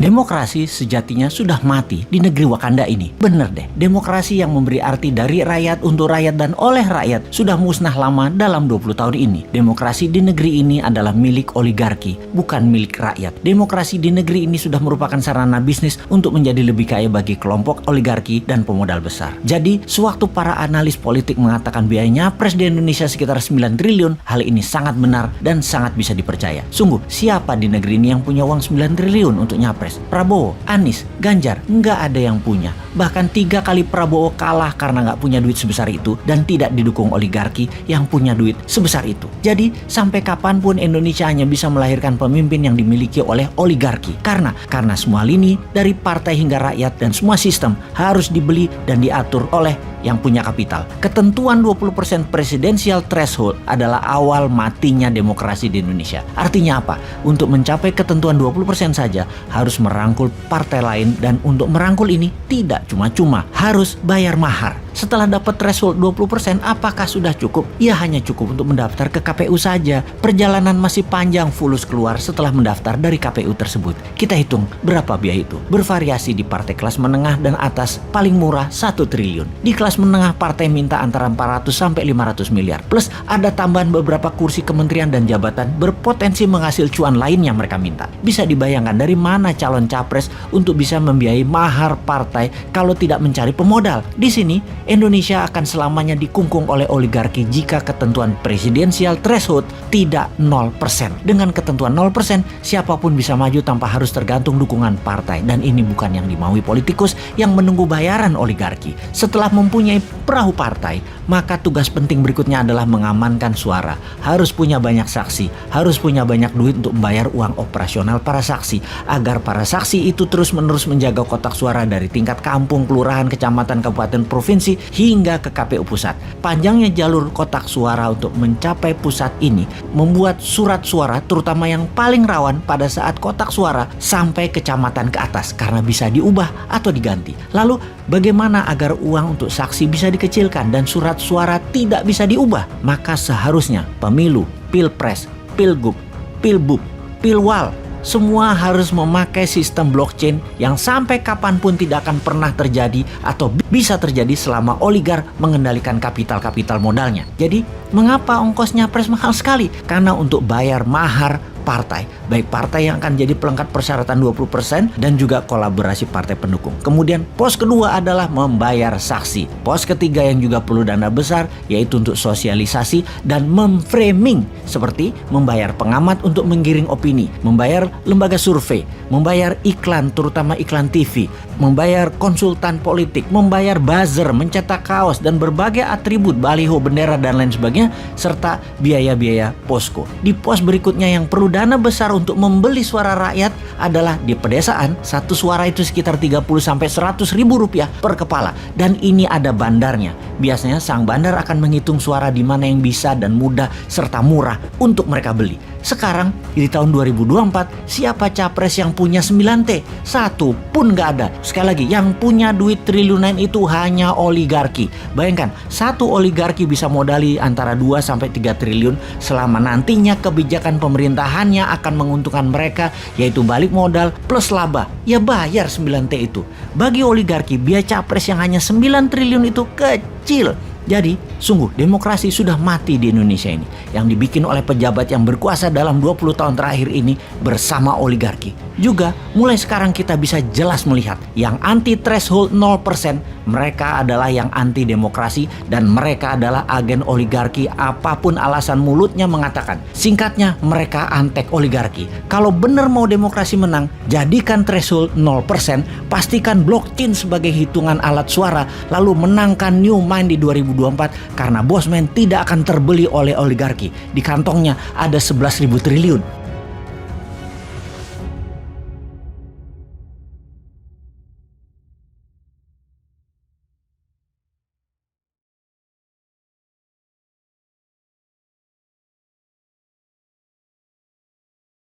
Demokrasi sejatinya sudah mati di negeri Wakanda ini. Bener deh, demokrasi yang memberi arti dari rakyat untuk rakyat dan oleh rakyat sudah musnah lama dalam 20 tahun ini. Demokrasi di negeri ini adalah milik oligarki, bukan milik rakyat. Demokrasi di negeri ini sudah merupakan sarana bisnis untuk menjadi lebih kaya bagi kelompok oligarki dan pemodal besar. Jadi, sewaktu para analis politik mengatakan biaya nyapres di Indonesia sekitar 9 triliun, hal ini sangat benar dan sangat bisa dipercaya. Sungguh, siapa di negeri ini yang punya uang 9 triliun untuk nyapres? Prabowo, Anies, Ganjar, nggak ada yang punya. Bahkan 3 kali Prabowo kalah karena nggak punya duit sebesar itu dan tidak didukung oligarki yang punya duit sebesar itu. Jadi sampai kapanpun Indonesia hanya bisa melahirkan pemimpin yang dimiliki oleh oligarki. Karena semua lini dari partai hingga rakyat dan semua sistem harus dibeli dan diatur oleh yang punya kapital. Ketentuan 20% presidensial threshold adalah awal matinya demokrasi di Indonesia. Artinya apa? Untuk mencapai ketentuan 20% saja harus merangkul partai lain, dan untuk merangkul ini tidak cuma-cuma, harus bayar mahar. Setelah dapat threshold 20%, apakah sudah cukup? Ya hanya cukup untuk mendaftar ke KPU saja. Perjalanan masih panjang fulus keluar setelah mendaftar dari KPU tersebut. Kita hitung berapa biaya itu. Bervariasi di partai kelas menengah dan atas, paling murah 1 triliun. Di kelas menengah partai minta antara 400 sampai 500 miliar. Plus ada tambahan beberapa kursi kementerian dan jabatan berpotensi menghasil cuan lain yang mereka minta. Bisa dibayangkan dari mana calon capres untuk bisa membiayai mahar partai kalau tidak mencari pemodal. Di sini Indonesia akan selamanya dikungkung oleh oligarki jika ketentuan presidensial threshold tidak 0%. Dengan ketentuan 0%, siapapun bisa maju tanpa harus tergantung dukungan partai. Dan ini bukan yang dimaui politikus yang menunggu bayaran oligarki. Setelah mempunyai perahu partai, maka tugas penting berikutnya adalah mengamankan suara. Harus punya banyak saksi, harus punya banyak duit untuk membayar uang operasional para saksi, agar para saksi itu terus-menerus menjaga kotak suara dari tingkat kampung, kelurahan, kecamatan, kabupaten, provinsi, hingga ke KPU pusat. Panjangnya jalur kotak suara untuk mencapai pusat ini membuat surat suara, terutama yang paling rawan pada saat kotak suara, sampai kecamatan ke atas karena bisa diubah atau diganti. Lalu bagaimana agar uang untuk saksi bisa dikecilkan dan surat suara tidak bisa diubah? Maka seharusnya pemilu, pilpres, pilgub, pilbub, pilwal, semua harus memakai sistem blockchain yang sampai kapanpun tidak akan pernah terjadi atau bisa terjadi selama oligar mengendalikan kapital-kapital modalnya. Jadi, mengapa ongkosnya nyapres mahal sekali? Karena untuk bayar mahar partai, baik partai yang akan jadi pelengkap persyaratan 20% dan juga kolaborasi partai pendukung. Kemudian pos kedua adalah membayar saksi. Pos ketiga yang juga perlu dana besar yaitu untuk sosialisasi dan memframing, seperti membayar pengamat untuk menggiring opini, membayar lembaga survei, membayar iklan terutama iklan TV, membayar konsultan politik, membayar buzzer, mencetak kaos dan berbagai atribut baliho, bendera dan lain sebagainya, serta biaya-biaya posko. Di pos berikutnya yang perlu dana besar untuk membeli suara rakyat adalah di pedesaan. Satu suara itu sekitar 30 sampai 100 ribu rupiah per kepala, dan ini ada bandarnya. Biasanya sang bandar akan menghitung suara di mana yang bisa dan mudah serta murah untuk mereka beli. Sekarang di tahun 2024, siapa capres yang punya 9T? Satu pun nggak ada. Sekali lagi, yang punya duit triliunan itu hanya oligarki. Bayangkan, satu oligarki bisa modali antara 2 sampai 3 triliun selama nantinya kebijakan pemerintahannya akan menguntungkan mereka, yaitu balik modal plus laba. Ya bayar 9T itu. Bagi oligarki, biaya capres yang hanya 9 triliun itu kecil. Jadi, sungguh demokrasi sudah mati di Indonesia ini, yang dibikin oleh pejabat yang berkuasa dalam 20 tahun terakhir ini bersama oligarki. Juga, mulai sekarang kita bisa jelas melihat yang anti threshold 0%, mereka adalah yang anti demokrasi dan mereka adalah agen oligarki apapun alasan mulutnya mengatakan. Singkatnya, mereka antek oligarki. Kalau benar mau demokrasi menang, jadikan threshold 0%, pastikan blockchain sebagai hitungan alat suara, lalu menangkan New Mind di 2024 karena Bosman tidak akan terbeli oleh oligarki. Di kantongnya ada 11.000 triliun.